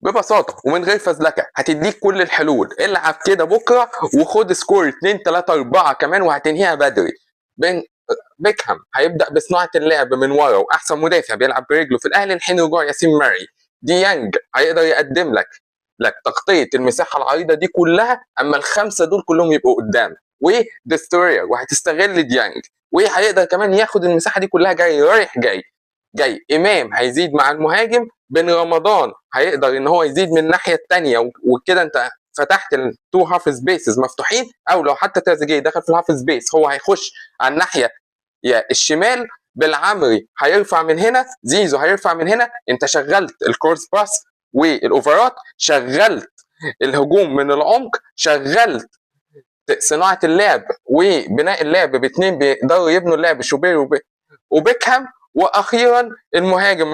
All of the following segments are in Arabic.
ببساطه ومن غير فزلكه، هتديك كل الحلول. العب كده بكره وخد سكور 2 3 4 كمان وهتنهيها بدري. بيكهام هيبدا بصناعه اللعب من ورا واحسن مدافع بيلعب برجله في الاهلي لحين رجوع ياسين ماري. ديانج هيقدر يقدم لك تغطيه المساحه العريضه دي كلها، اما الخمسه دول كلهم يبقوا قدام. وديستروير وهتستغل ديانج، وهيقدر كمان ياخد المساحه دي كلها جاي رايح جاي. امام هيزيد مع المهاجم، بن رمضان هيقدر ان هو يزيد من الناحيه الثانيه، وكده انت فتحت التو هاف سبيسز مفتوحين. او لو حتى تريزيجيه دخل في الهاف سبيس، هو هيخش على الناحيه الشمال. بالعمري هيرفع من هنا، زيزو هيرفع من هنا. انت شغلت الكورس باس والاوفرات، شغلت الهجوم من العمق، شغلت صناعه اللعب وبناء اللعب باثنين بيقدروا يبنوا اللعب، شوبير وبيكهام. واخيرا المهاجم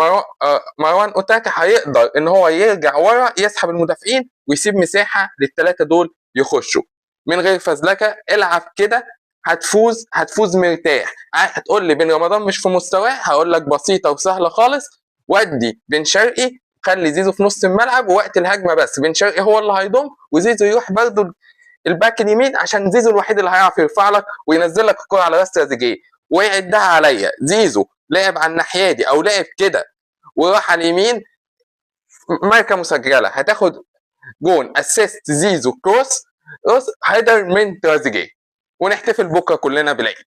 مروان اوتاكا هيقدر ان هو يرجع ورا، يسحب المدافعين ويسيب مساحه للثلاثه دول يخشوا من غير فزلكه. العب كده هتفوز مرتاح. هتقول لي بن رمضان مش في مستواه، هقول لك بسيطه وسهله خالص. ودي بن شرقي، خلي زيزو في نص الملعب، ووقت الهجمه بس بن شرقي هو اللي هيضم، وزيزو يروح برده الباك اليمين، عشان زيزو الوحيد اللي هيعرف يرفع لك وينزل لك الكره على راس تريزيجيه. ويعدها عليا، زيزو لعب على الناحيه دي او لعب كده وراح على اليمين، ماركه مسجله، هتاخد جون اسيست زيزو كروس هيدر من تريزيجيه، ونحتفل بكره كلنا بالعيد.